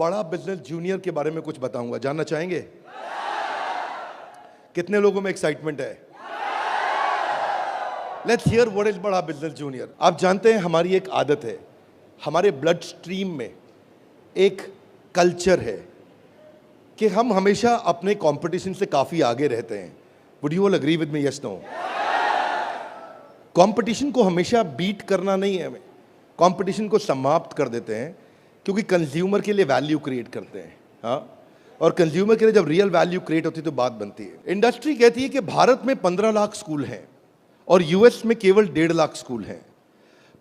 बड़ा business junior के बारे में कुछ बताऊंगा, जानना चाहेंगे? कितने लोगों में एक्साइटमेंट है? लेट्स हियर व्हाट इज बड़ा बिजनेस जूनियर। आप जानते हैं हमारी एक आदत है, हमारे ब्लड स्ट्रीम में एक कल्चर है कि हम हमेशा अपने कंपटीशन से काफी आगे रहते हैं। Would you all agree with me? Yes no? Competition को हमेशा बीट करना नहीं है, हमें कंपटीशन को समाप्त कर देते हैं, क्योंकि कंज्यूमर के लिए वैल्यू क्रिएट करते हैं। हाँ, और कंज्यूमर के लिए जब रियल वैल्यू क्रिएट होती है तो बात बनती है। इंडस्ट्री कहती है कि भारत में 15 लाख स्कूल हैं और यूएस में केवल 1.5 लाख स्कूल हैं,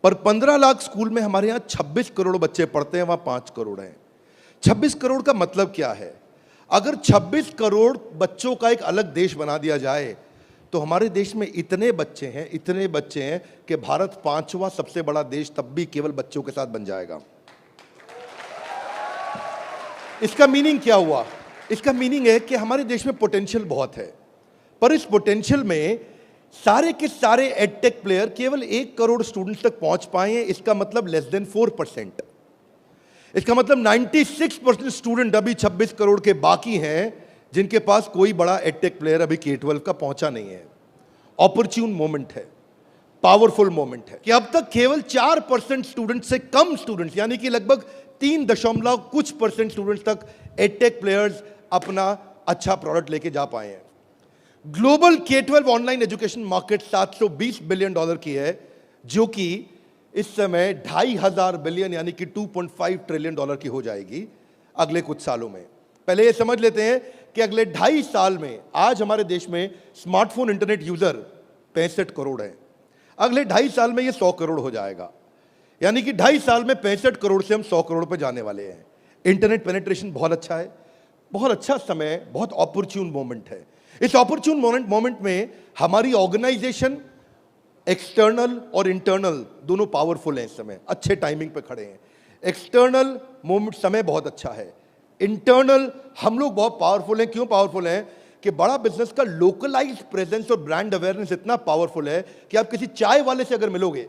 पर 15 लाख स्कूल में हमारे यहाँ 26 करोड़ बच्चे पढ़ते हैं, वहाँ 5 करोड़ हैं। 26 करोड़ का मतलब क्या है? अगर 26 करोड़ बच्चों का एक अलग देश बना दिया जाए तो हमारे देश में इतने बच्चे हैं कि भारत 5वां सबसे बड़ा देश तब भी केवल बच्चों के साथ बन जाएगा। इसका मीनिंग क्या हुआ? इसका मीनिंग है कि हमारे देश में पोटेंशियल बहुत है, पर इस पोटेंशियल में सारे के सारे एडटेक प्लेयर केवल 1 करोड़ स्टूडेंट्स तक पहुंच पाए हैं। इसका मतलब लेस देन 4%। इसका मतलब 96% स्टूडेंट अभी 26 करोड़ के बाकी हैं जिनके पास कोई बड़ा एडटेक प्लेयर अभी K-12 का पहुंचा नहीं है। ऑपर्च्यून मोमेंट है, पावरफुल मोमेंट है कि अब तक केवल 4% स्टूडेंट से कम स्टूडेंट्स, यानी कि लगभग 3% स्टूडेंट्स तक एडटेक प्लेयर्स अपना अच्छा प्रोडक्ट लेके जा पाए हैं। Global K-12 online education market $720 billion की है, जो कि इस समय 2,500 बिलियन यानी कि $2.5 ट्रिलियन की हो जाएगी अगले कुछ सालों में। पहले ये समझ लेते हैं कि अगले 2.5 साल में आज हमारे देश में स्मार्टफोन इंटरनेट यूजर 65 करोड़ हैं। अगले 2.5 साल में ये 100 करोड़ हो जाएगा, यानी कि 2.5 साल में 65 करोड़ से हम 100 करोड़ पर जाने वाले हैं। इंटरनेट पेनिट्रेशन बहुत अच्छा है, बहुत अच्छा समय, बहुत अपॉर्चुन मोमेंट है। इस अपॉर्चुन मोमेंट में हमारी ऑर्गेनाइजेशन एक्सटर्नल और इंटरनल दोनों पावरफुल हैं। इस समय अच्छे टाइमिंग पे खड़े हैं। एक्सटर्नल मोमेंट समय बहुत अच्छा है, इंटरनल हम लोग बहुत पावरफुल हैं। क्यों पावरफुल हैं? कि बड़ा बिजनेस का लोकलाइज्ड प्रेजेंस और ब्रांड अवेयरनेस इतना पावरफुल है कि आप किसी चाय वाले से अगर मिलोगे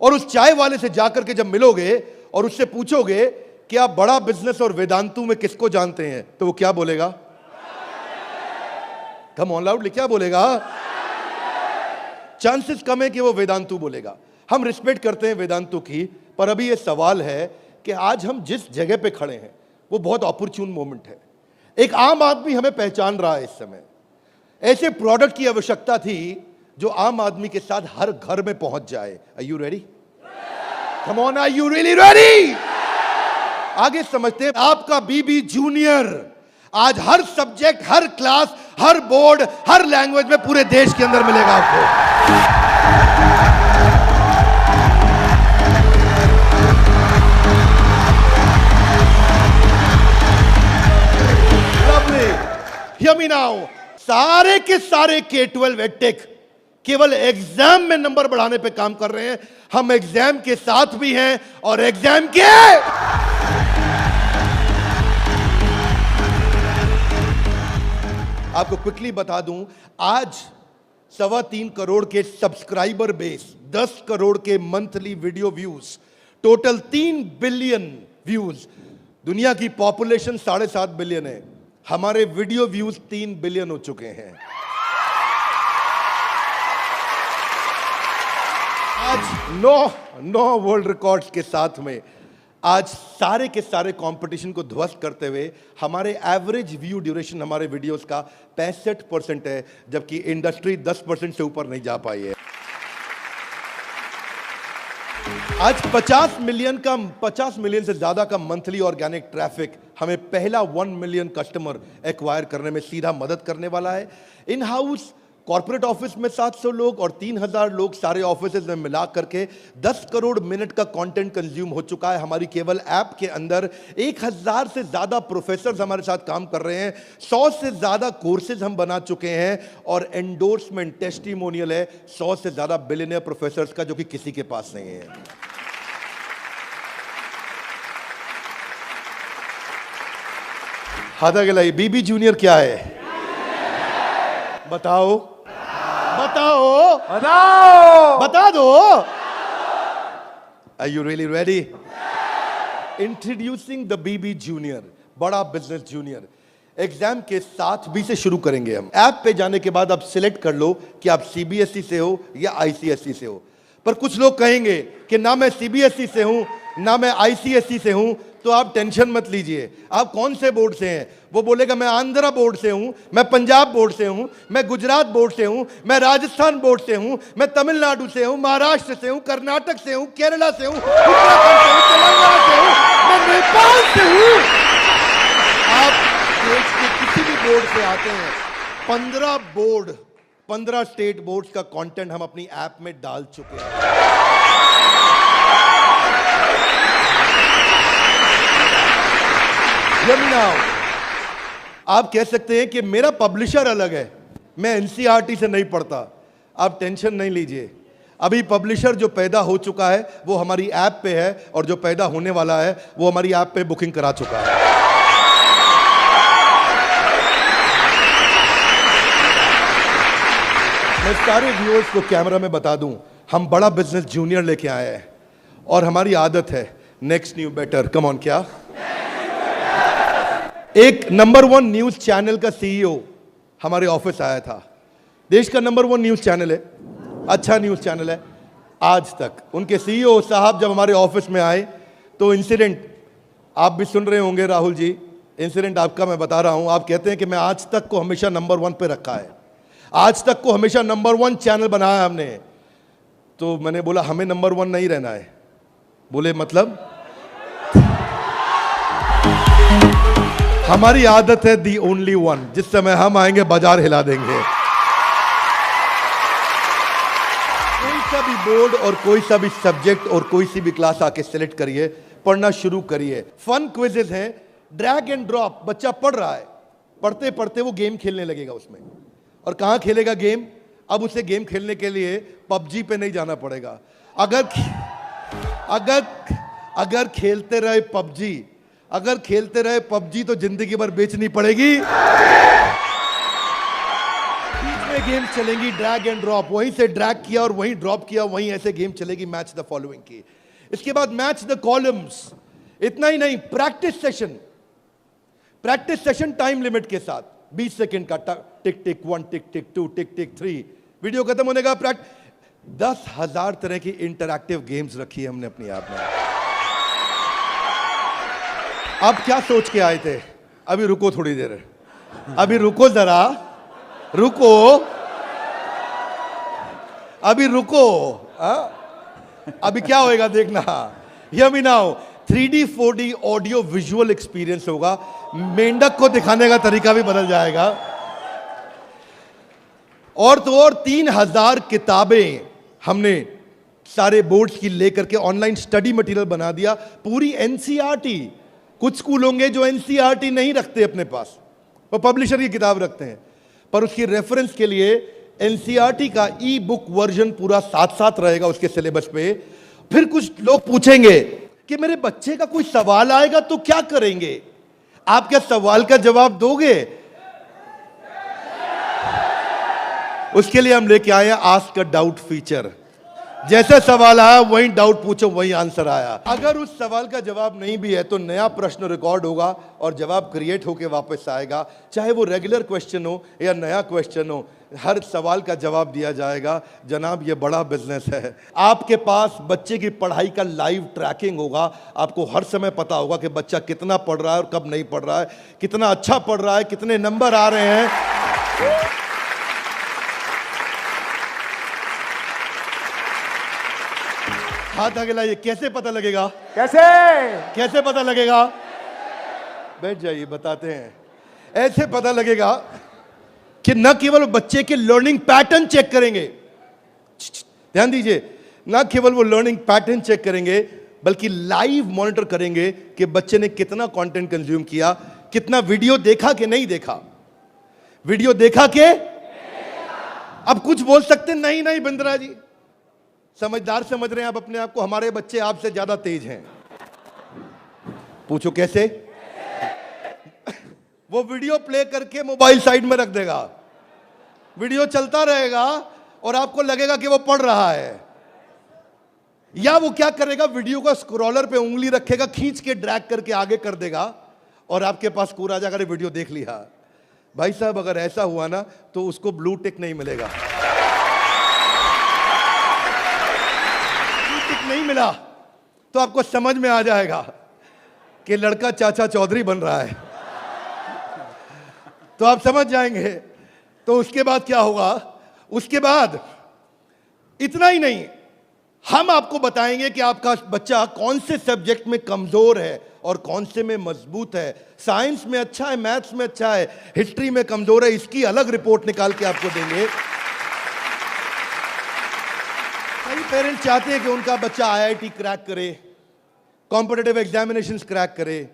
और उस चाय वाले से जाकर के जब मिलोगे और उससे पूछोगे कि आप बड़ा बिजनेस और वेदांतु में किसको जानते हैं, तो वो क्या बोलेगा? कम ऑन लाउडली, क्या बोलेगा? चांसेस कम है कि वो वेदांतु बोलेगा। हम रिस्पेक्ट करते हैं वेदांतु की, पर अभी ये सवाल है कि आज हम जिस जगह पे खड़े हैं वो बहुत अपॉर्चुन मोमेंट है। एक आम आदमी हमें पहचान रहा है इस समय। ऐसे प्रोडक्ट की आवश्यकता थी जो आम आदमी के साथ हर घर में पहुंच जाए। Are you ready? Come on, are you really ready? आगे समझते हैं। आपका बीबी जूनियर आज हर सब्जेक्ट, हर क्लास, हर बोर्ड, हर लैंग्वेज में पूरे देश के अंदर मिलेगा आपको। Hear me now. सारे के सारे K-12 एडटेक केवल एग्जाम में नंबर बढ़ाने पे काम कर रहे हैं। हम एग्जाम के साथ भी हैं और एग्जाम के आपको क्विकली बता दूं, आज 3.25 करोड़ के सब्सक्राइबर बेस, 10 करोड़ के monthly video views, total 3 billion views. दुनिया की पॉपुलेशन 7.5 बिलियन है, हमारे वीडियो व्यूज 3 बिलियन हो चुके हैं। आज 9 वर्ल्ड रिकॉर्ड्स के साथ में आज सारे के सारे कंपटीशन को ध्वस्त करते हुए हमारे एवरेज व्यू ड्यूरेशन हमारे वीडियोस का 65% है, जबकि इंडस्ट्री 10% से ऊपर नहीं जा पाई है। आज 50 मिलियन से ज्यादा का मंथली ऑर्गेनिक ट्रैफिक हमें पहला 1 मिलियन कस्टमर एक्वायर करने में सीधा मदद करने वाला है। इन हाउस कॉर्पोरेट ऑफिस में 700 लोग और 3,000 लोग सारे ऑफिसेज में मिला करके 10 करोड़ मिनट का कंटेंट कंज्यूम हो चुका है। हमारी केवल ऐप के अंदर 1,000 से ज्यादा प्रोफेसर्स हमारे साथ काम कर रहे हैं। 100 से ज्यादा कोर्सेज हम बना चुके हैं और एंडोर्समेंट टेस्टिमोनियल है 100 से ज्यादा बिलियनियर प्रोफेसर्स का, जो कि किसी के पास नहीं है। हाथ आगे लाइए। बीबी जूनियर क्या है? बताओ बताओ बताओ, बता दो। Are you really ready? Introducing the BB Junior, बड़ा बिजनेस जूनियर। एग्जाम के साथ बी से शुरू करेंगे हम। ऐप पे जाने के बाद आप सिलेक्ट कर लो कि आप सीबीएसई से हो या आईसीएसई से हो। पर कुछ लोग कहेंगे कि ना मैं सीबीएसई से हूं ना मैं आईसीएसई से हूं, तो आप टेंशन मत लीजिए। आप कौन से बोर्ड से हैं? वो बोलेगा मैं आंध्रा बोर्ड से हूं, मैं पंजाब बोर्ड से हूं, मैं गुजरात बोर्ड से हूं, मैं राजस्थान बोर्ड से हूं, मैं तमिलनाडु से हूं, महाराष्ट्र से हूं, कर्नाटक से हूं, केरला से हूं, उत्तराखंड से हूं, तेलंगाना से हूं, मैं नेपाल से हूं। आप देश के किसी भी बोर्ड से आते हैं, 15 बोर्ड, 15 स्टेट बोर्ड्स का कंटेंट हम अपनी ऐप में डाल चुके हैं। आप कह सकते हैं कि मेरा पब्लिशर अलग है, मैं एनसीईआरटी से नहीं पढ़ता। आप टेंशन नहीं लीजिए, अभी पब्लिशर जो पैदा हो चुका है वो हमारी ऐप पे है, और जो पैदा होने वाला है वो हमारी ऐप पे बुकिंग करा चुका है। मैं सारे व्यूअर्स को कैमरा में बता दूं, हम बड़ा बिजनेस जूनियर लेके आए हैं, और हमारी आदत है next new better. Come on, क्या एक नंबर 1 न्यूज चैनल का सीईओ हमारे ऑफिस आया था। देश का नंबर 1 न्यूज चैनल है, अच्छा न्यूज चैनल है। आज तक उनके सीईओ साहब जब हमारे ऑफिस में आए तो इंसिडेंट आप भी सुन रहे होंगे, राहुल जी, इंसिडेंट आपका मैं बता रहा हूं। आप कहते हैं कि मैं आज तक को हमेशा नंबर 1 पे रखा है, आज तक को हमेशा नंबर 1 चैनल बनाया हमने। तो मैंने बोला हमें नंबर 1 नहीं रहना है। बोले मतलब? हमारी आदत है दी ओनली वन, जिस समय हम आएंगे बाजार हिला देंगे। कोई सा भी बोर्ड और कोई सा भी सब्जेक्ट और कोई सी भी क्लास आके सिलेक्ट करिए, पढ़ना शुरू करिए। फन क्विजेज हैं, ड्रैग एंड ड्रॉप। बच्चा पढ़ रहा है, पढ़ते पढ़ते वो गेम खेलने लगेगा उसमें। और कहां खेलेगा गेम? अब उसे गेम खेलने के लिए पबजी पे नहीं जाना पड़ेगा। अगर खेलते रहे पबजी, अगर खेलते रहे पबजी तो जिंदगी भर बेचनी पड़ेगी। बीच में गेम चलेंगी ड्रैग एंड ड्रॉप, वहीं से ड्रैग किया और वहीं ड्रॉप किया, वहीं ऐसे गेम चलेगी मैच द फॉलोइंग की। इसके बाद मैच द कॉलम्स। इतना ही नहीं, प्रैक्टिस सेशन टाइम लिमिट के साथ 20 सेकंड का, टिक टिक 1, टिक टिक 2, टिक टिक 3, वीडियो खत्म होने का 10,000 तरह की इंटरैक्टिव गेम्स रखी है हमने अपनी ऐप में। अब क्या सोच के आए थे? अभी रुको थोड़ी देर, अभी रुको जरा, रुको, अभी रुको। अभी क्या होएगा देखना। Hear me now, 3D 4D audio visual experience होगा। मेंढक को दिखाने का तरीका भी बदल जाएगा। और तो और 3000 किताबें हमने सारे बोर्ड्स की लेकर के ऑनलाइन स्टडी मटेरियल बना दिया, पूरी एनसीईआरटी। कुछ स्कूल होंगे जो एनसीईआरटी नहीं रखते अपने पास, वो पब्लिशर की किताब रखते हैं, पर उसकी रेफरेंस के लिए एनसीईआरटी का ई बुक वर्जन पूरा साथ साथ रहेगा उसके सिलेबस पे। फिर कुछ लोग पूछेंगे कि मेरे बच्चे का कोई सवाल आएगा तो क्या करेंगे? आप क्या सवाल का जवाब दोगे? उसके लिए हम लेके आए आस्क अ डाउट फीचर। जैसे सवाल आया वहीं डाउट पूछो, वहीं आंसर आया। अगर उस सवाल का जवाब नहीं भी है तो नया प्रश्न रिकॉर्ड होगा और जवाब क्रिएट होके वापस आएगा। चाहे वो रेगुलर क्वेश्चन हो या नया क्वेश्चन हो, हर सवाल का जवाब दिया जाएगा। जनाब, ये बड़ा बिजनेस है। आपके पास बच्चे की पढ़ाई का लाइव ट्रैकिंग होगा। आपको हर समय पता होगा कि बच्चा कितना पढ़ रहा है और कब नहीं पढ़ रहा है, कितना अच्छा पढ़ रहा है, कितने नंबर आ रहे हैं। हाथ आगे लाइए। कैसे पता लगेगा? कैसे पता लगेगा? बैठ जाइए, बताते हैं। ऐसे पता लगेगा कि न केवल बच्चे के लर्निंग पैटर्न चेक करेंगे, ध्यान दीजिए, न केवल वो लर्निंग पैटर्न चेक करेंगे बल्कि लाइव मॉनिटर करेंगे कि बच्चे ने कितना कंटेंट कंज्यूम किया, कितना वीडियो देखा कि नहीं देखा। वीडियो देखा के? अब कुछ बोल सकते नहीं, नहीं बिंद्रा जी, समझदार समझ रहे हैं आप अपने आप को, हमारे बच्चे आपसे ज्यादा तेज हैं। पूछो कैसे? वो वीडियो प्ले करके मोबाइल साइड में रख देगा, वीडियो चलता रहेगा और आपको लगेगा कि वो पढ़ रहा है। या वो क्या करेगा, वीडियो का स्क्रॉलर पे उंगली रखेगा, खींच के ड्रैग करके आगे कर देगा और आपके पास स्कोर आ जाएगा, वीडियो देख लिया। भाई साहब अगर ऐसा हुआ ना तो उसको ब्लू टिक नहीं मिलेगा। ब्लू टिक नहीं मिला तो आपको समझ में आ जाएगा कि लड़का चाचा चौधरी बन रहा है, तो आप समझ जाएंगे। तो उसके बाद क्या होगा, उसके बाद इतना ही नहीं, हम आपको बताएंगे कि आपका बच्चा कौन से सब्जेक्ट में कमजोर है और कौन से में मजबूत है। साइंस में अच्छा है, मैथ्स में अच्छा है, हिस्ट्री में कमजोर है, इसकी अलग रिपोर्ट निकाल के आपको देंगे। कई पेरेंट्स चाहते हैं कि उनका बच्चा आईआईटी क्रैक करे, कॉम्पिटिटिव एग्जामिनेशंस क्रैक करे।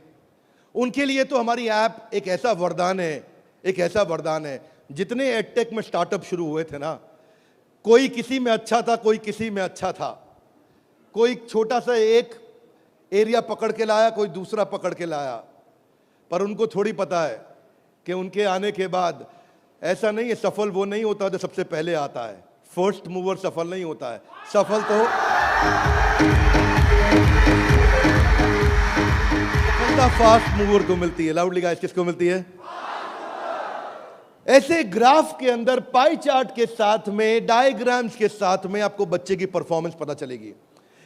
उनके लिए तो हमारी ऐप एक ऐसा वरदान है, एक ऐसा वरदान है। जितने एडटेक में स्टार्टअप शुरू हुए थे ना, कोई किसी में अच्छा था, कोई किसी में अच्छा था, कोई छोटा सा एक एरिया पकड़ के लाया, कोई दूसरा पकड़ के लाया, पर उनको थोड़ी पता है कि उनके आने के बाद ऐसा नहीं है, सफल वो नहीं होता जो सबसे पहले आता है। फर्स्ट मूवर सफल नहीं होता है, सफल तो फास्ट मूवर को मिलती है। लाउडली गाइस, किसको मिलती है? ऐसे ग्राफ के अंदर पाई चार्ट के साथ में, डायग्राम्स के साथ में आपको बच्चे की परफॉर्मेंस पता चलेगी।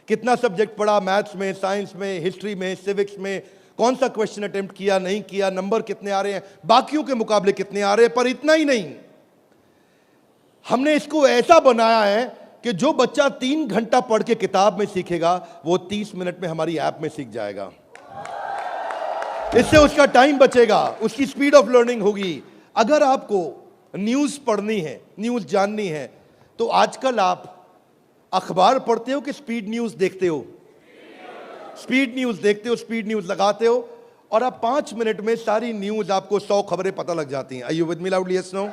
कितना सब्जेक्ट पढ़ा, मैथ्स में, साइंस में, हिस्ट्री में, सिविक्स में, कौन सा क्वेश्चन अटेम्प्ट किया, नहीं किया, नंबर कितने आ रहे हैं, बाकियों के मुकाबले कितने आ रहे हैं। पर इतना ही नहीं, हमने इसको ऐसा बनाया है कि जो बच्चा 3 घंटा पढ़ के किताब में सीखेगा, वो 30 मिनट में हमारी ऐप में सीख जाएगा। इससे उसका टाइम बचेगा, उसकी स्पीड ऑफ लर्निंग होगी। अगर आपको न्यूज़ पढ़नी है, न्यूज़ जाननी है, तो आजकल आप अखबार पढ़ते हो कि स्पीड न्यूज़ देखते हो? स्पीड न्यूज़ देखते हो, स्पीड न्यूज़ लगाते हो और आप 5 मिनट में सारी न्यूज़, आपको 100 खबरें पता लग जाती हैं। Are you with me loudly? Yes, no?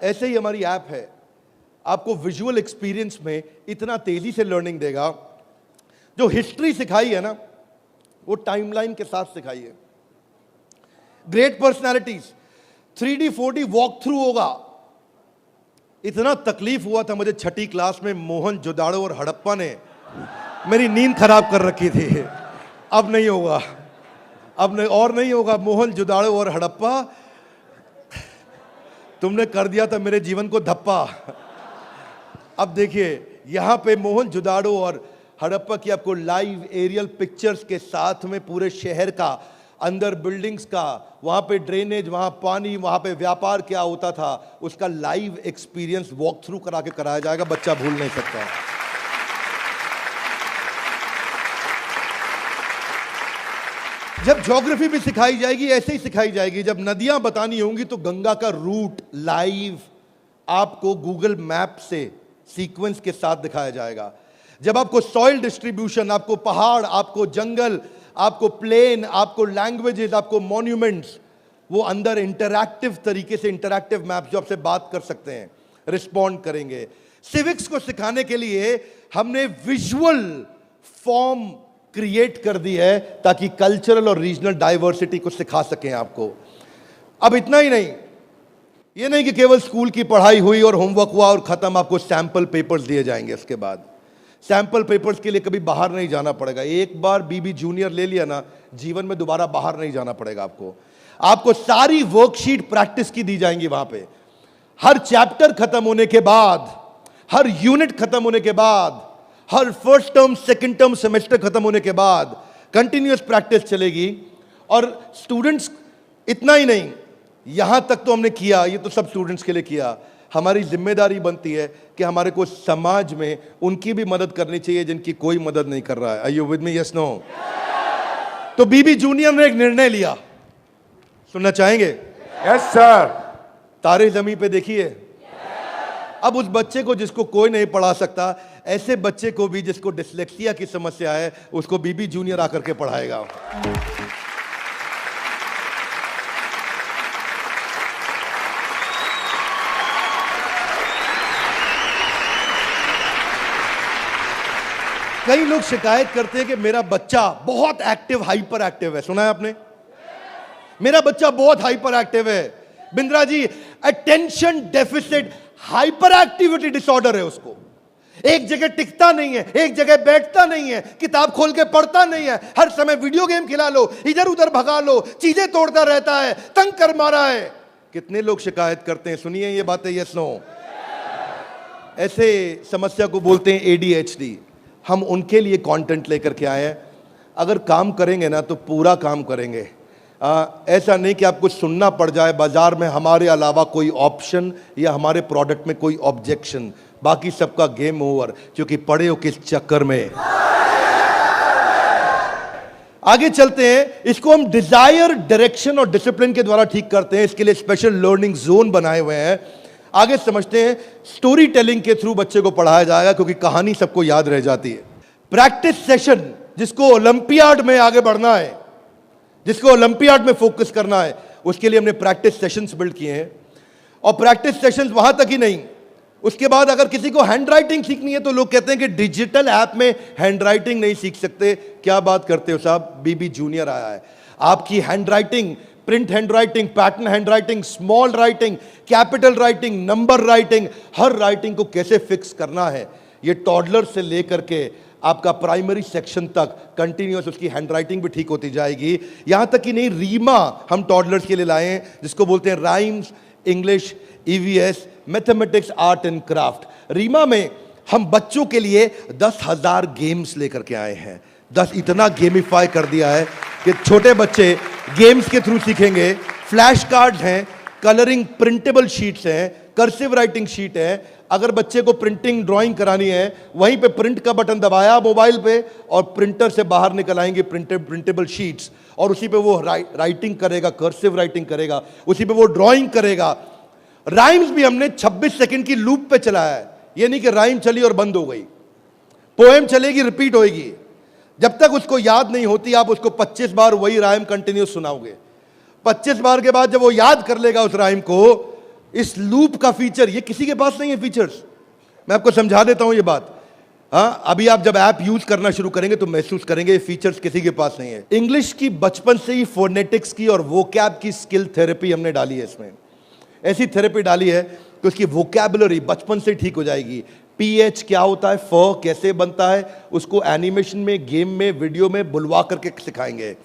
ऐसे ही हमारी ऐप है, आपको विजुअल एक्सपीरियंस में इतना तेजी से लर्निंग देगा। जो हिस्ट्री सिखाई है ना, वो टाइमलाइन के साथ सिखाई है। Great personalities 3D 4D walk through होगा। इतना तकलीफ हुआ था मुझे 6ठी क्लास में, मोहन जोदाड़ो और हड़प्पा ने मेरी नींद खराब कर रखी थी। अब नहीं होगा, अब नहीं, और नहीं होगा। मोहन जोदाड़ो और हड़प्पा, तुमने कर दिया था मेरे जीवन को धप्पा। अब देखिए, यहां पे मोहन जोदाड़ो और हड़प्पा की आपको लाइव एरियल पिक्चर्स के साथ में पूरे शहर का, अंदर बिल्डिंग्स का, वहां पे ड्रेनेज, वहां पानी, वहां पे व्यापार क्या होता था, उसका लाइव एक्सपीरियंस वॉक थ्रू करा के कराया जाएगा। बच्चा भूल नहीं सकता। जब ज्योग्राफी भी सिखाई जाएगी, ऐसे ही सिखाई जाएगी। जब नदियां बतानी होंगी तो गंगा का रूट लाइव आपको गूगल मैप से सीक्वेंस के साथ दिखाया जाएगा। जब आपको सॉइल डिस्ट्रीब्यूशन, आपको पहाड़, आपको जंगल, आपको प्लेन, आपको लैंग्वेजेस, आपको मॉन्यूमेंट्स, वो अंदर इंटरैक्टिव तरीके से, इंटरैक्टिव मैप जो आपसे बात कर सकते हैं, रिस्पॉन्ड करेंगे। सिविक्स को सिखाने के लिए हमने विजुअल फॉर्म क्रिएट कर दी है ताकि कल्चरल और रीजनल डाइवर्सिटी को सिखा सकें आपको। अब इतना ही नहीं, ये नहीं कि केवल स्कूल की पढ़ाई हुई और होमवर्क हुआ और खत्म, आपको सैंपल पेपर्स दिए जाएंगे। इसके बाद सैंपल पेपर्स के लिए कभी बाहर नहीं जाना पड़ेगा। एक बार बीबी जूनियर ले लिया ना, जीवन में दोबारा बाहर नहीं जाना पड़ेगा आपको। आपको सारी वर्कशीट प्रैक्टिस की दी जाएंगी वहां पे। हर चैप्टर खत्म होने के बाद, हर यूनिट खत्म होने के बाद, हर first term, second term, semester खत्म होने के बाद कंटिन्यूअस प्रैक्टिस चलेगी। और स्टूडेंट्स, इतना ही नहीं, यहां तक तो हमने किया, ये तो सब स्टूडेंट्स के लिए किया। हमारी जिम्मेदारी बनती है कि हमारे को समाज में उनकी भी मदद करनी चाहिए जिनकी कोई मदद नहीं कर रहा है। Are you with me? Yes, no? तो बीबी जूनियर ने एक निर्णय लिया, सुनना चाहेंगे? Yes sir. तारे जमीन पे देखिए। अब उस बच्चे को जिसको कोई नहीं पढ़ा सकता, ऐसे बच्चे को भी जिसको डिसलेक्सिया की समस्या है, उसको बीबी जूनियर आकर के पढ़ाएगा। कई लोग शिकायत करते हैं कि मेरा बच्चा बहुत एक्टिव, हाइपर एक्टिव है। सुना है आपने? मेरा बच्चा बहुत हाइपर एक्टिव है। Bindra ji, attention deficit hyper activity disorder है उसको। एक जगह टिकता नहीं है, एक जगह बैठता नहीं है, किताब खोल के पढ़ता नहीं है, हर समय वीडियो गेम खिला लो, इधर उधर भगा लो, चीजें तोड़ता रहता है, तंग कर मारा है। कितने लोग शिकायत करते हैं, सुनिए ये बातें, यस नो। ऐसे समस्या को बोलते हैं ADHD। हम उनके लिए कंटेंट लेकर के आए हैं। अगर काम करेंगे ना तो पूरा काम करेंगे। ऐसा नहीं कि आपको सुनना पड़ जाए बाजार में हमारे अलावा कोई ऑप्शन या हमारे प्रोडक्ट में कोई ऑब्जेक्शन, बाकी सबका गेम ओवर, क्योंकि पड़े हो किस चक्कर में। आगे चलते हैं। इसको हम डिजायर, डायरेक्शन और डिसिप्लिन के द्वारा ठीक करते हैं। इसके लिए स्पेशल लर्निंग जोन बनाए हुए हैं। आगे समझते हैं। स्टोरी टेलिंग के थ्रू बच्चे को पढ़ाया जाएगा, क्योंकि कहानी सबको याद रह जाती है। प्रैक्टिस सेशन, जिसको ओलंपियाड में आगे बढ़ना है, जिसको ओलंपियाड में फोकस करना है, उसके लिए हमने प्रैक्टिस सेशंस बिल्ड किए हैं। और प्रैक्टिस सेशंस वहां तक ही नहीं, उसके बाद अगर किसी को हैंड राइटिंग सीखनी है तो लोग कहते हैं कि डिजिटल ऐप में हैंड राइटिंग नहीं सीख सकते। क्या बात करते हो साहब, BB जूनियर आया है। आपकी handwriting, print handwriting, pattern handwriting, small writing, capital writing, number writing, हर राइटिंग को कैसे फिक्स करना है, ये टॉडलर से लेकर के आपका प्राइमरी सेक्शन तक कंटिन्यूअस उसकी हैंडराइटिंग भी ठीक होती जाएगी। यहां तक कि नहीं, रीमा हम टॉडलर्स के लिए लाए हैं, जिसको बोलते हैं rhymes, English, EVS, mathematics, art and craft. Reema में हम बच्चों के लिए 10,000 गेम्स लेकर के आए हैं। 10 इतना गेमिफाई कर दिया है कि छोटे बच्चे गेम्स के थ्रू सीखेंगे। फ्लैश कार्ड्स हैं, कलरिंग प्रिंटेबल शीट्स हैं, कर्सिव राइटिंग शीट है। अगर बच्चे को प्रिंटिंग ड्राइंग करानी है, वहीं पे प्रिंट का बटन दबाया मोबाइल पे और प्रिंटर से बाहर निकल आएंगे प्रिंटेबल शीट्स, और उसी पे वो राइटिंग करेगा, कर्सिव राइटिंग करेगा, उसी पे वो ड्राइंग करेगा। राइम्स भी हमने 26 सेकंड की लूप पे चलाया है। ये नहीं कि राइम चली और बंद हो गई, पोएम चलेगी, रिपीट होएगी। जब तक उसको याद नहीं होती आप उसको 25 बार वही राइम कंटिन्यूस सुनाओगे। 25 बार के बाद जब वो याद कर लेगा उस राइम को, इस लूप का फीचर ये किसी के पास नहीं है। फीचर्स मैं आपको समझा देता हूं ये बात। अभी आप जब ऐप यूज करना शुरू करेंगे तो महसूस करेंगे ये फीचर्स किसी के पास नहीं है। इंग्लिश की बचपन से ही फोनेटिक्स की और वोकैब की स्किल थेरेपी हमने डाली है। इसमें ऐसी थेरेपी डाली है कि उसकी वोकैबुलरी बचपन से ठीक हो जाएगी। PH क्या होता है, फ कैसे बनता है, उसको एनिमेशन में, गेम में, वीडियो में बुलवा करके सिखाएंगे।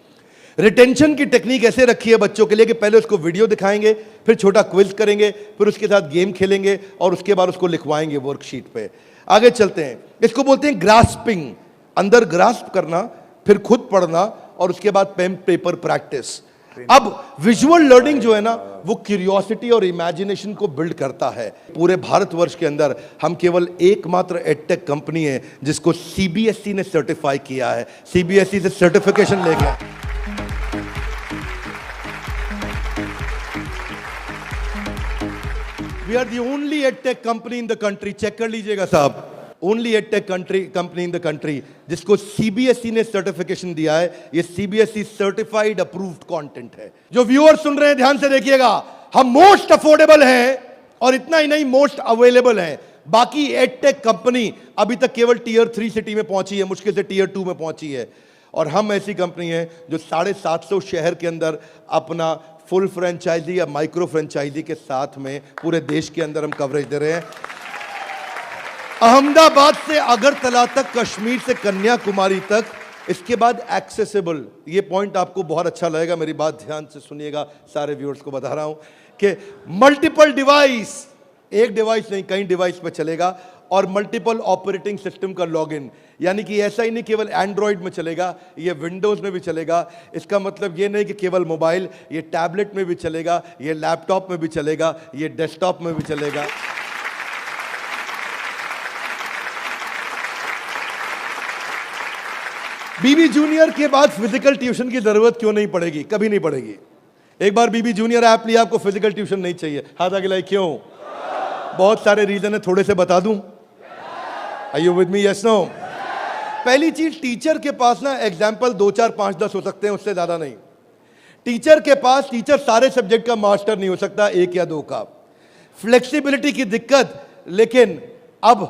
रिटेंशन की टेक्निक ऐसे रखी है बच्चों के लिए कि पहले उसको वीडियो दिखाएंगे, फिर छोटा क्विज करेंगे, फिर उसके साथ गेम खेलेंगे और उसके बाद उसको लिखवाएंगे वर्कशीट पे। आगे चलते हैं। इसको बोलते हैं ग्रास्पिंग, अंदर ग्रास्प करना, फिर खुद पढ़ना और उसके बाद पेन पेपर प्रैक्टिस। अब विजुअल लर्निंग जो है ना, वो क्यूरियोसिटी और इमेजिनेशन को बिल्ड करता है। पूरे भारतवर्ष के अंदर हम केवल एकमात्र एडटेक कंपनी है जिसको CBSE ने सर्टिफाई किया है। CBSE से सर्टिफिकेशन ले गया। We are the only edtech company in the country, check कर लीजिएगा साहब, only edtech company in the country जिसको CBSE ने सर्टिफिकेशन दिया है। ये CBSE सर्टिफाइड अप्रूव्ड कंटेंट है। जो व्यूअर सुन रहे हैं ध्यान से देखिएगा, हम मोस्ट अफोर्डेबल हैं और इतना ही नहीं मोस्ट अवेलेबल हैं। बाकी एडटेक कंपनी अभी तक केवल Tier 3 सिटी में पहुंची है, मुश्किल से Tier 2 में पहुंची है। और हम ऐसी कंपनी है जो 750 शहर के अंदर अपना फुल फ्रेंचाइजी या माइक्रो फ्रेंचाइजी के साथ में पूरे देश के अंदर हम कवरेज दे रहे हैं। अहमदाबाद से अगरतला तक, कश्मीर से कन्याकुमारी तक, इसके बाद एक्सेसिबल। ये पॉइंट आपको बहुत अच्छा लगेगा, मेरी बात ध्यान से सुनिएगा, सारे व्यूअर्स को बता रहा हूं कि मल्टीपल डिवाइस, एक डिवाइस नहीं कई डिवाइस पे चलेगा, और मल्टीपल ऑपरेटिंग सिस्टम का लॉगिन। यानी कि ऐसा ही नहीं केवल एंड्रॉइड में चलेगा, ये विंडोज में भी चलेगा। इसका मतलब ये नहीं कि केवल मोबाइल, ये टैबलेट में भी चलेगा, ये लैपटॉप में भी चलेगा, ये डेस्कटॉप में भी चलेगा। BB जूनियर के बाद फिजिकल ट्यूशन की जरूरत क्यों नहीं पड़ेगी? कभी नहीं पड़ेगी। एक बार BB जूनियर ऐप लिया, आपको फिजिकल ट्यूशन नहीं चाहिए। हाथ आगे लाइए, क्यों? बहुत सारे रीजन है, थोड़े से बता दूं। Are you with me? Yes, no? पहली चीज, टीचर के पास ना एग्जाम्पल 2, 4, 5, 10 हो सकते हैं, उससे ज्यादा नहीं। टीचर सारे सब्जेक्ट का मास्टर नहीं हो सकता, 1 या 2 का। फ्लेक्सिबिलिटी की दिक्कत, लेकिन अब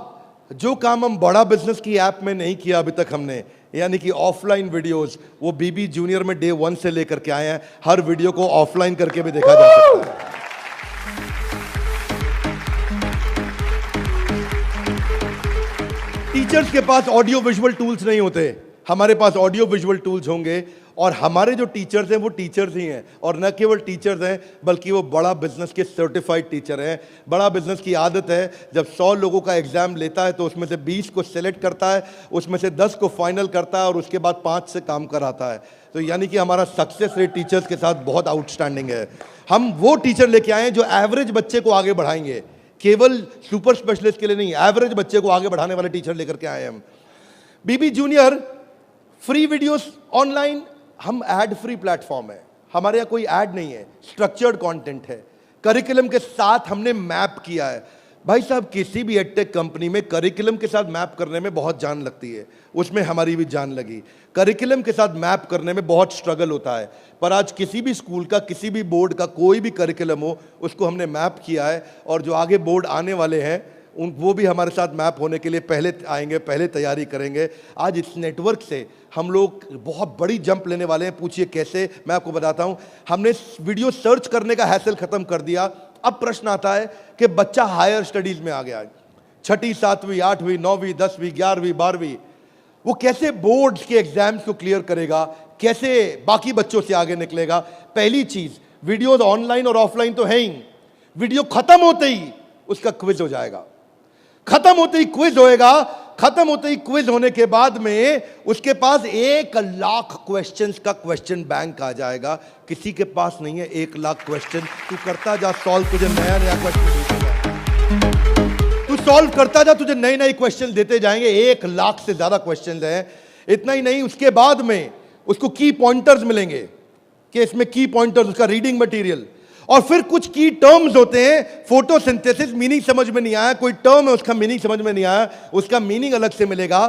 जो काम हम बड़ा बिजनेस की ऐप में नहीं किया अभी तक हमने, यानी कि ऑफलाइन वीडियोस, वो BB जूनियर में Day 1 से लेकर के आए हैं। हर वीडियो को ऑफलाइन करके भी देखा जा सकता है। टीचर्स के पास ऑडियो विजुअल टूल्स नहीं होते, हमारे पास ऑडियो विजुअल टूल्स होंगे। और हमारे जो टीचर्स हैं वो टीचर्स ही हैं, और न केवल टीचर्स हैं बल्कि वो बड़ा बिजनेस के सर्टिफाइड टीचर हैं। बड़ा बिजनेस की आदत है, जब 100 लोगों का एग्जाम लेता है तो उसमें से 20 को सेलेक्ट करता है, उसमें से 10 को फाइनल करता है और उसके बाद 5 से काम कराता है। तो यानी कि हमारा सक्सेस रेट टीचर्स के साथ बहुत आउटस्टैंडिंग है। हम वो टीचर लेके आए हैं जो एवरेज बच्चे को आगे बढ़ाएंगे, केवल सुपर स्पेशलिस्ट के लिए नहीं, एवरेज बच्चे को आगे बढ़ाने वाले टीचर लेकर के आए हैं हम। बीबी जूनियर फ्री वीडियोस ऑनलाइन, हम एड फ्री प्लेटफॉर्म है, हमारे यहाँ कोई ऐड नहीं है, स्ट्रक्चर्ड कंटेंट है, करिकुलम के साथ हमने मैप किया है। भाई साहब, किसी भी एडटेक कंपनी में करिकुलम के साथ मैप करने में बहुत जान लगती है, उसमें हमारी भी जान लगी। करिकुलम के साथ मैप करने में बहुत स्ट्रगल होता है, पर आज किसी भी स्कूल का, किसी भी बोर्ड का कोई भी करिकुलम हो, उसको हमने मैप किया है। और जो आगे बोर्ड आने वाले हैं वो भी हमारे साथ मैप होने के लिए पहले आएंगे, पहले तैयारी करेंगे। आज इस नेटवर्क से हम लोग बहुत बड़ी जंप लेने वाले हैं। पूछिए कैसे, मैं आपको बताता हूं। हमने वीडियो सर्च करने का हैसल खत्म कर दिया। अब प्रश्न आता है कि बच्चा हायर स्टडीज में आ गया है, 6ठी 7वीं 8वीं 9वीं 10वीं 11वीं 12वीं, वो कैसे बोर्ड्स के एग्जाम्स को क्लियर करेगा, कैसे बाकी बच्चों से आगे निकलेगा। पहली चीज, वीडियोज ऑनलाइन और ऑफलाइन तो है ही, वीडियो खत्म होते ही उसका क्विज हो जाएगा, खत्म होते ही क्विज होएगा, खत्म होते ही क्विज होने के बाद में उसके पास 1 लाख क्वेश्चंस का क्वेश्चन बैंक आ जाएगा। किसी के पास नहीं है 1 लाख क्वेश्चन। तू करता जा सॉल्व, तुझे नया नया क्वेश्चन, तू सॉल्व करता जा, तुझे नए नए क्वेश्चन देते जाएंगे। 1 लाख से ज्यादा क्वेश्चन हैं। इतना ही नहीं, उसके बाद में उसको की पॉइंटर्स मिलेंगे कि इसमें की पॉइंटर्स, उसका रीडिंग मटेरियल, और फिर कुछ की टर्म्स होते हैं। फोटोसिंथेसिस मीनिंग समझ में नहीं आया, कोई टर्म है उसका मीनिंग समझ में नहीं आया, उसका मीनिंग अलग से मिलेगा।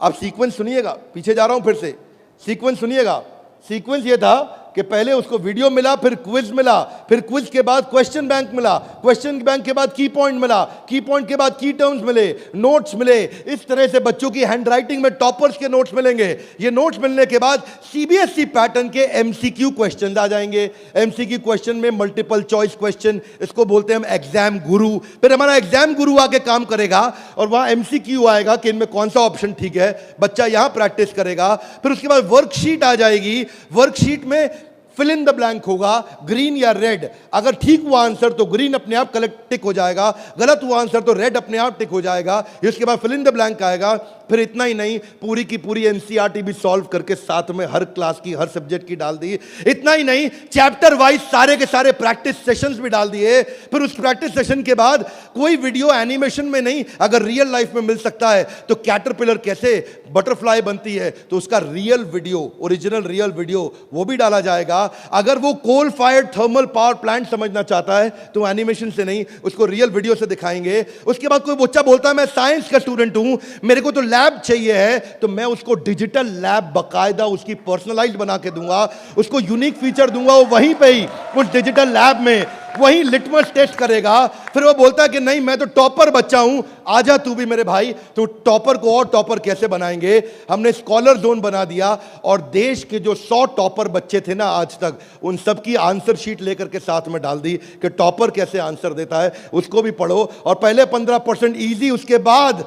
आप सीक्वेंस सुनिएगा, पीछे जा रहा हूं फिर से, सीक्वेंस सुनिएगा। सीक्वेंस ये था कि पहले उसको वीडियो मिला, फिर क्विज मिला, फिर क्विज के बाद क्वेश्चन बैंक मिला, क्वेश्चन बैंक के बाद की पॉइंट मिला, की पॉइंट के बाद की टर्म्स मिले, नोट्स मिले। इस तरह से बच्चों की हैंडराइटिंग में टॉपर्स के नोट्स मिलेंगे। ये नोट्स मिलने के बाद सीबीएसई पैटर्न के एमसीक्यू क्वेश्चन आ जाएंगे। एमसीक्यू क्वेश्चन में मल्टीपल चॉइस क्वेश्चन, इसको बोलते हैं हम एग्जाम गुरु। फिर हमारा एग्जाम गुरु आके काम करेगा और वहां एमसीक्यू आएगा कि इनमें कौन सा ऑप्शन ठीक है, बच्चा यहां प्रैक्टिस करेगा। फिर उसके बाद वर्कशीट आ जाएगी, वर्कशीट में फिल इन द ब्लैंक होगा, ग्रीन या रेड। अगर ठीक हुआ आंसर तो ग्रीन अपने आप कलेक्ट टिक हो जाएगा, गलत हुआ आंसर तो रेड अपने आप टिक हो जाएगा। इसके बाद फिल इन द ब्लैंक आएगा। फिर इतना ही नहीं, पूरी की पूरी एनसीईआरटी भी सॉल्व करके साथ में हर क्लास की, हर सब्जेक्ट की डाल दी। इतना ही नहीं, चैप्टर वाइज सारे के सारे प्रैक्टिस सेशंस भी डाल दिए। फिर उस प्रैक्टिस सेशन के बाद कोई वीडियो एनिमेशन में नहीं, अगर रियल लाइफ में मिल सकता है तो कैटरपिलर कैसे बटरफ्लाई बनती है तो उसका real video, original real video वो भी डाला जाएगा। अगर वो coal fired thermal power plant समझना चाहता है तो एनिमेशन से नहीं, उसको रियल वीडियो से दिखाएंगे। उसके बाद कोई बच्चा बोलता है मैं साइंस का स्टूडेंट हूं, मेरे को तो लैब चाहिए है, तो मैं उसको डिजिटल लैब बकायदा उसकी पर्सनलाइज्ड बना के दूंगा, उसको यूनिक फीचर दूंगा। वो वहीं पे ही उस डिजिटल लैब में वही लिटमस टेस्ट करेगा। फिर वो बोलता है कि नहीं मैं तो टॉपर बच्चा हूं, आजा तू भी मेरे भाई। तो टॉपर को और टॉपर कैसे बनाएंगे, हमने स्कॉलर जोन बना दिया और देश के जो 100 टॉपर बच्चे थे ना आज तक, उन सब की आंसर शीट लेकर के साथ में डाल दी कि टॉपर कैसे आंसर देता है, उसको भी पढ़ो। और पहले 15% इजी, उसके बाद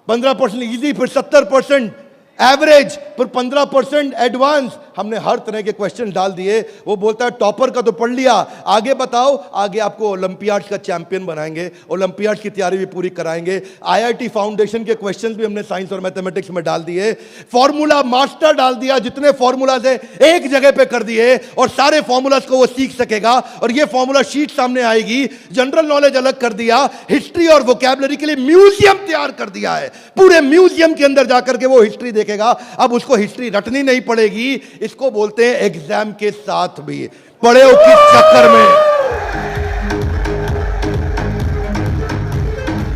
15% इजी, फिर 70% एवरेज, फिर 15% एडवांस। हमने हर तरह के क्वेश्चन डाल दिए। वो बोलता है टॉपर का तो पढ़ लिया, आगे बताओ। आगे आपको ओलंपियाड्स का चैंपियन बनाएंगे, ओलंपियाड्स की तैयारी भी पूरी कराएंगे। आईआईटी फाउंडेशन के क्वेश्चंस भी हमने साइंस और मैथमेटिक्स में डाल दिए। फॉर्मूला मास्टर डाल दिया, जितने फॉर्मूलाज है एक जगह पे कर दिए और सारे फॉर्मूलाज को वो सीख सकेगा। और ये फॉर्मूला शीट सामने आएगी। जनरल नॉलेज अलग कर दिया, हिस्ट्री और वोकैबुलरी के लिए म्यूजियम तैयार कर दिया है। पूरे म्यूजियम के अंदर जाकर के वो हिस्ट्री देखेगा। अब उसको हिस्ट्री रटनी नहीं पड़ेगी। इसको बोलते हैं एग्जाम के साथ भी पढ़े हो किस चक्कर में।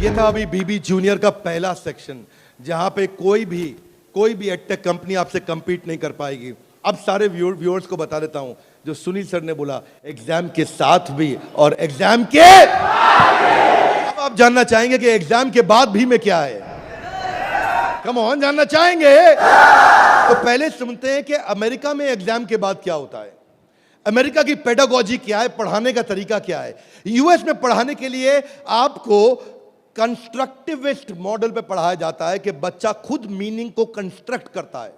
ये था अभी बीबी जूनियर का पहला सेक्शन, जहां पे कोई भी एडटेक कंपनी आपसे कंपीट नहीं कर पाएगी। अब सारे व्यूअर्स को बता देता हूं जो सुनील सर ने बोला, एग्जाम के साथ भी और एग्जाम के अब आप जानना चाहेंगे कि एग्जाम के बाद भी में क्या है। कम ऑन, जानना चाहेंगे तो पहले सुनते हैं कि अमेरिका में एग्जाम के बाद क्या होता है, अमेरिका की पेडागोजी क्या है, पढ़ाने का तरीका क्या है। यूएस में पढ़ाने के लिए आपको कंस्ट्रक्टिविस्ट मॉडल पे पढ़ाया जाता है कि बच्चा खुद मीनिंग को कंस्ट्रक्ट करता है,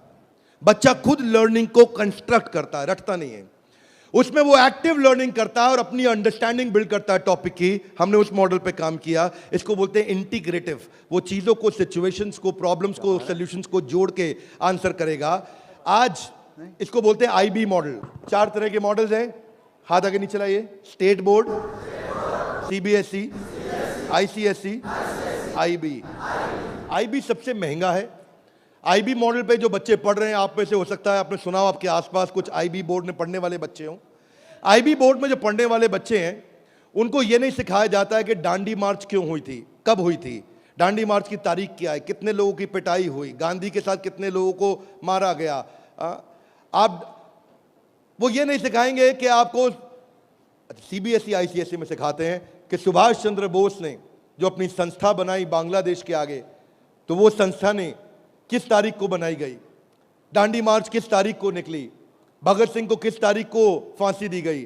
बच्चा खुद लर्निंग को कंस्ट्रक्ट करता है, रटता नहीं है। उसमें वो एक्टिव लर्निंग करता है और अपनी अंडरस्टैंडिंग बिल्ड करता है टॉपिक की। हमने उस मॉडल पे काम किया। इसको बोलते हैं इंटीग्रेटिव। वो चीजों को, सिचुएशंस को, प्रॉब्लम्स को, सॉल्यूशंस को जोड़ के आंसर करेगा। आज इसको बोलते हैं आईबी मॉडल। 4 तरह के मॉडल्स हैं, हाथ आगे नीचे लाइए। State board, CBSE, ICSE, IB. IB सबसे महंगा है। आईबी मॉडल पे जो बच्चे पढ़ रहे हैं, आप में से हो सकता है आपने सुना हो, आपके आसपास कुछ आईबी बोर्ड में पढ़ने वाले बच्चे हों। आईबी बोर्ड में जो पढ़ने वाले बच्चे हैं, उनको ये नहीं सिखाया जाता है कि दांडी मार्च क्यों हुई थी, कब हुई थी, दांडी मार्च की तारीख क्या है, कितने लोगों की पिटाई हुई, गांधी के साथ कितने लोगों को मारा गया। आप वो ये नहीं सिखाएंगे कि आपको, सीबीएसई आईसीएसई में सिखाते हैं कि सुभाष चंद्र बोस ने जो अपनी संस्था बनाई बांग्लादेश के आगे, तो वो संस्था ने किस तारीख को बनाई गई, दांडी मार्च किस तारीख को निकली, भगत सिंह को किस तारीख को फांसी दी गई।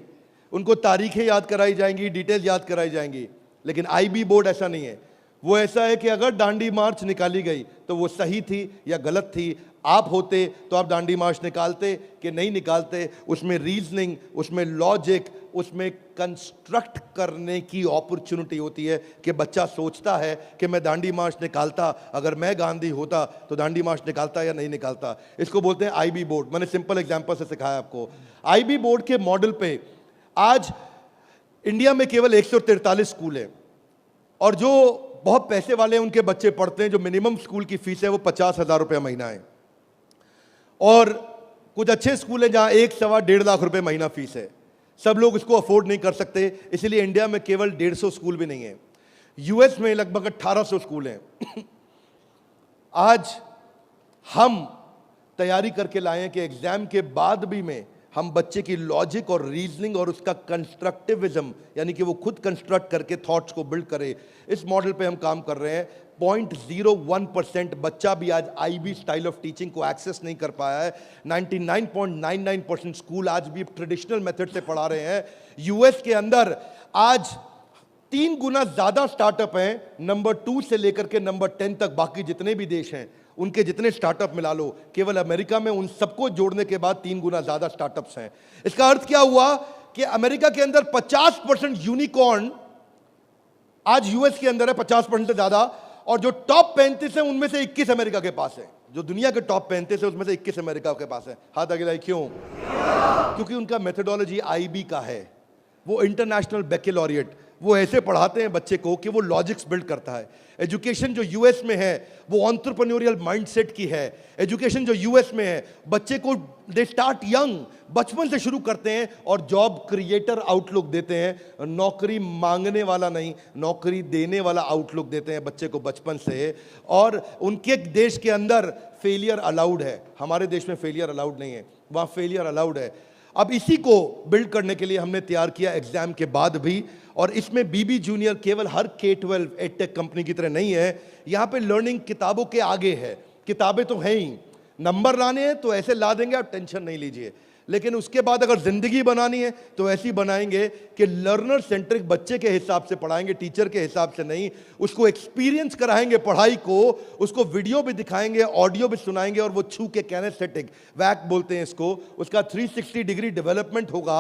उनको तारीखें याद कराई जाएंगी, डिटेल याद कराई जाएंगी। लेकिन आईबी बोर्ड ऐसा नहीं है। वो ऐसा है कि अगर दांडी मार्च निकाली गई तो वो सही थी या गलत थी। आप होते तो आप दांडी मार्च निकालते कि नहीं निकालते। उसमें रीजनिंग, उसमें लॉजिक, उसमें कंस्ट्रक्ट करने की अपॉर्चुनिटी होती है कि बच्चा सोचता है कि मैं दांडी मार्च निकालता, अगर मैं गांधी होता तो दांडी मार्च निकालता या नहीं निकालता। इसको बोलते हैं आईबी बोर्ड। मैंने सिंपल एग्जांपल से सिखाया आपको। आईबी बोर्ड के मॉडल पे आज इंडिया में केवल 143 स्कूल हैं, और जो बहुत पैसे वाले उनके बच्चे पढ़ते हैं। जो मिनिमम स्कूल की फीस है वो 50,000 रुपये महीना है, और कुछ अच्छे स्कूल हैं जहां 1-1.25 लाख रुपए महीना फीस है। सब लोग इसको अफोर्ड नहीं कर सकते, इसलिए इंडिया में केवल 150 स्कूल भी नहीं है। यूएस में लगभग 1800 स्कूल हैं। आज हम तैयारी करके लाए हैं कि एग्जाम के बाद भी में हम बच्चे की लॉजिक और रीजनिंग और उसका कंस्ट्रक्टिविज्म, यानी कि वो खुद कंस्ट्रक्ट करके थॉट्स को बिल्ड करे, इस मॉडल पे हम काम कर रहे हैं। 0.01% बच्चा भी आज आईबी स्टाइल ऑफ टीचिंग को एक्सेस नहीं कर पाया है। 99.99% स्कूल आज भी ट्रेडिशनल मेथड से पढ़ा रहे हैं। यूएस के अंदर आज 3 गुना ज्यादा स्टार्टअप हैं, नंबर 2 से लेकर के नंबर 10 तक। बाकी जितने भी देश हैं उनके जितने स्टार्टअप मिला लो, केवल अमेरिका में उन सबको जोड़ने के बाद 3 गुना ज्यादा स्टार्टअप्स हैं। इसका अर्थ क्या हुआ कि अमेरिका के अंदर 50% यूनिकॉर्न आज यूएस के अंदर है, 50% से ज्यादा। और जो टॉप 35 है उनमें से 21 अमेरिका के पास है। जो दुनिया के टॉप 35 है उसमें से 21 अमेरिका के पास है। हाथ आगे लाइए। क्यों? क्योंकि उनका मेथोडोलॉजी आईबी का है। वो इंटरनेशनल बैकलॉरिएट, वो ऐसे पढ़ाते हैं बच्चे को कि वो लॉजिक्स बिल्ड करता है। एजुकेशन जो यूएस में है वो एंटरप्रेन्योरियल माइंडसेट की है। एजुकेशन जो यूएस में है, बच्चे को दे स्टार्ट यंग, बचपन से शुरू करते हैं और जॉब क्रिएटर आउटलुक देते हैं। नौकरी मांगने वाला नहीं, नौकरी देने वाला आउटलुक देते हैं बच्चे को बचपन से। और उनके देश के अंदर फेलियर अलाउड है, हमारे देश में फेलियर अलाउड नहीं है, वहाँ फेलियर अलाउड है। अब इसी को बिल्ड करने के लिए हमने तैयार किया एग्जाम के बाद भी। और इसमें बीबी जूनियर केवल हर K-12 एडटेक कंपनी की तरह नहीं है। यहाँ पे लर्निंग किताबों के आगे है। किताबें तो हैं ही, नंबर लाने हैं तो ऐसे ला देंगे, आप टेंशन नहीं लीजिए। लेकिन उसके बाद अगर जिंदगी बनानी है तो ऐसी बनाएंगे कि लर्नर सेंट्रिक बच्चे के हिसाब से पढ़ाएंगे, टीचर के हिसाब से नहीं। उसको एक्सपीरियंस कराएंगे पढ़ाई को, उसको वीडियो भी दिखाएंगे, ऑडियो भी सुनाएंगे, और वो छू के कैनेस्थेटिक, वैक बोलते हैं इसको, उसका 360 डिग्री डेवलपमेंट होगा।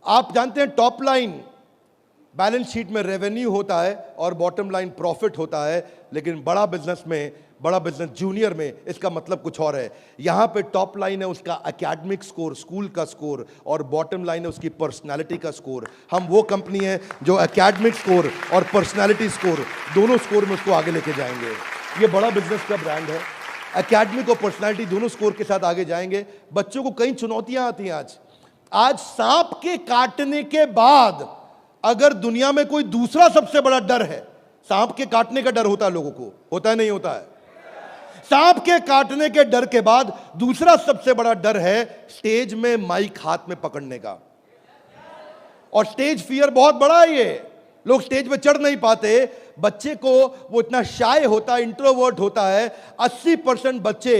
आप जानते हैं टॉप लाइन बैलेंस शीट में रेवेन्यू होता है और बॉटम लाइन प्रॉफिट होता है, लेकिन बड़ा बिजनेस में, बड़ा बिजनेस जूनियर में इसका मतलब कुछ और है। यहां पे टॉप लाइन है उसका एकेडमिक स्कोर, स्कूल का स्कोर, और बॉटम लाइन है उसकी पर्सनालिटी का स्कोर। हम वो कंपनी है जो एकेडमिक स्कोर और पर्सनालिटी स्कोर, दोनों स्कोर में उसको आगे लेके जाएंगे। ये बड़ा बिजनेस का ब्रांड है। एकेडमिक और पर्सनालिटी दोनों स्कोर के साथ आगे जाएंगे। बच्चों को कई चुनौतियां आती हैं आज सांप के काटने के बाद अगर दुनिया में कोई दूसरा सबसे बड़ा डर है, सांप के काटने का डर होता है लोगों को, होता है नहीं होता है? सांप के काटने के डर के बाद दूसरा सबसे बड़ा डर है स्टेज में माइक हाथ में पकड़ने का। और स्टेज फियर बहुत बड़ा है। ये लोग स्टेज पे चढ़ नहीं पाते। बच्चे को वो इतना शाय होता है, इंट्रोवर्ट होता है। 80% बच्चे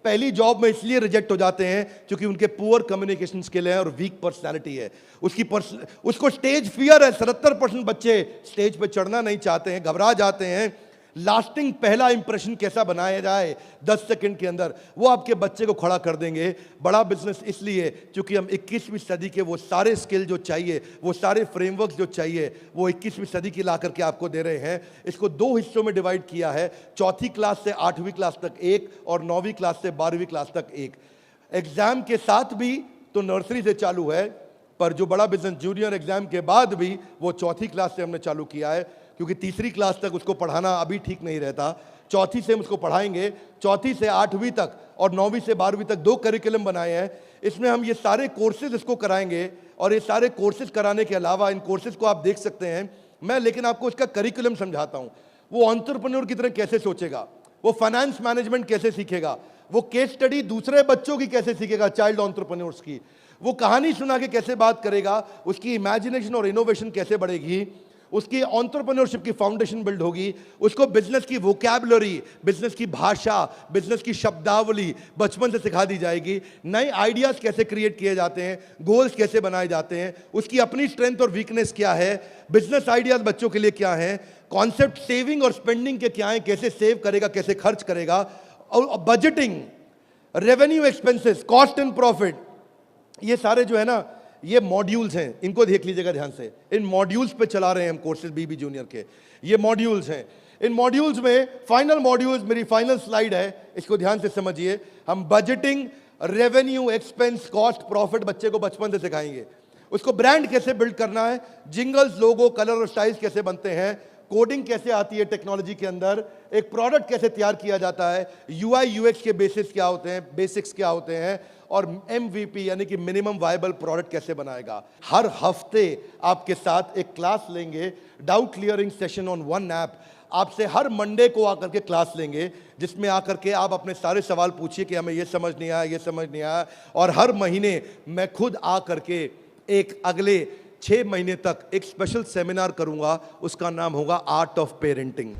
पहली जॉब में इसलिए रिजेक्ट हो जाते हैं क्योंकि उनके पुअर कम्युनिकेशन स्किल है और वीक पर्सनालिटी है। उसको स्टेज फियर है। 77% बच्चे स्टेज पे चढ़ना नहीं चाहते हैं, घबरा जाते हैं। लास्टिंग पहला इंप्रेशन कैसा बनाया जाए 10 सेकंड के अंदर, वो आपके बच्चे को खड़ा कर देंगे। बड़ा बिजनेस इसलिए क्योंकि हम 21वीं सदी के वो सारे स्किल जो चाहिए, वो सारे फ्रेमवर्क जो चाहिए, वो 21वीं सदी की ला करके आपको दे रहे हैं। इसको 2 हिस्सों में डिवाइड किया है, 4th क्लास से 8वीं क्लास तक एक और 9वीं क्लास से 12वीं क्लास तक एक। एग्जाम के साथ भी तो नर्सरी से चालू है, पर जो बड़ा बिजनेस जूनियर एग्जाम के बाद भी वो 4th क्लास से हमने चालू किया है, क्योंकि 3री क्लास तक उसको पढ़ाना अभी ठीक नहीं रहता। 4th से हम उसको पढ़ाएंगे, 4th से 8वीं तक और 9वीं से 12वीं तक 2 करिकुलम बनाए हैं। इसमें हम ये सारे कोर्सेज इसको कराएंगे और ये सारे कोर्सेज कराने के अलावा इन कोर्सेज को आप देख सकते हैं मैं, लेकिन आपको इसका करिकुलम समझाता हूँ। वो एंटरप्रेन्योर की तरह कैसे सोचेगा, वो फाइनेंस मैनेजमेंट कैसे सीखेगा, वो केस स्टडी दूसरे बच्चों की कैसे सीखेगा, चाइल्ड एंटरप्रेन्योर्स की, वो कहानी सुना के कैसे बात करेगा, उसकी इमेजिनेशन और इनोवेशन कैसे बढ़ेगी, उसकी एंटरप्रेन्योरशिप की फाउंडेशन बिल्ड होगी, उसको बिजनेस की वोकैबुलरी, बिजनेस की भाषा, बिजनेस की शब्दावली बचपन से सिखा दी जाएगी। नए आइडियाज कैसे क्रिएट किए जाते हैं, गोल्स कैसे बनाए जाते हैं, उसकी अपनी स्ट्रेंथ और वीकनेस क्या है, बिजनेस आइडियाज बच्चों के लिए क्या है, कॉन्सेप्ट सेविंग और स्पेंडिंग के क्या है, कैसे सेव करेगा, कैसे खर्च करेगा, और budgeting, revenue expenses, cost and profit, ये सारे जो है ना, ये मॉड्यूल्स हैं। इनको देख लीजिएगा ध्यान से। इन मॉड्यूल्स पे चला रहे हैं हम कोर्सेज बीबी जूनियर के। ये मॉड्यूल्स हैं। इन मॉड्यूल्स में फाइनल मॉड्यूल्स, मेरी फाइनल स्लाइड है, इसको ध्यान से समझिए। हम budgeting, revenue, expense, cost, profit बच्चे को बचपन से सिखाएंगे। उसको ब्रांड कैसे बिल्ड करना है, जिंगल्स, लोगो, कलर और स्टाइल्स कैसे बनते हैं, कोडिंग कैसे आती है टेक्नोलॉजी के अंदर, एक प्रोडक्ट कैसे तैयार किया जाता है, यूआई यूएक्स के बेसिस क्या होते हैं, बेसिक्स क्या होते हैं, और एमवीपी यानी कि मिनिमम वायबल प्रोडक्ट कैसे बनाएगा। हर हफ्ते आपके साथ एक क्लास लेंगे, doubt clearing session on one app. आपसे हर मंडे को आकर के क्लास लेंगे, जिसमें आकर के आप अपने सारे सवाल पूछिए कि हमें ये समझ नहीं आया, ये समझ नहीं आया। और हर महीने मैं खुद आकर के एक अगले 6 महीने तक एक स्पेशल सेमिनार करूंगा, उसका नाम होगा आर्ट ऑफ पेरेंटिंग।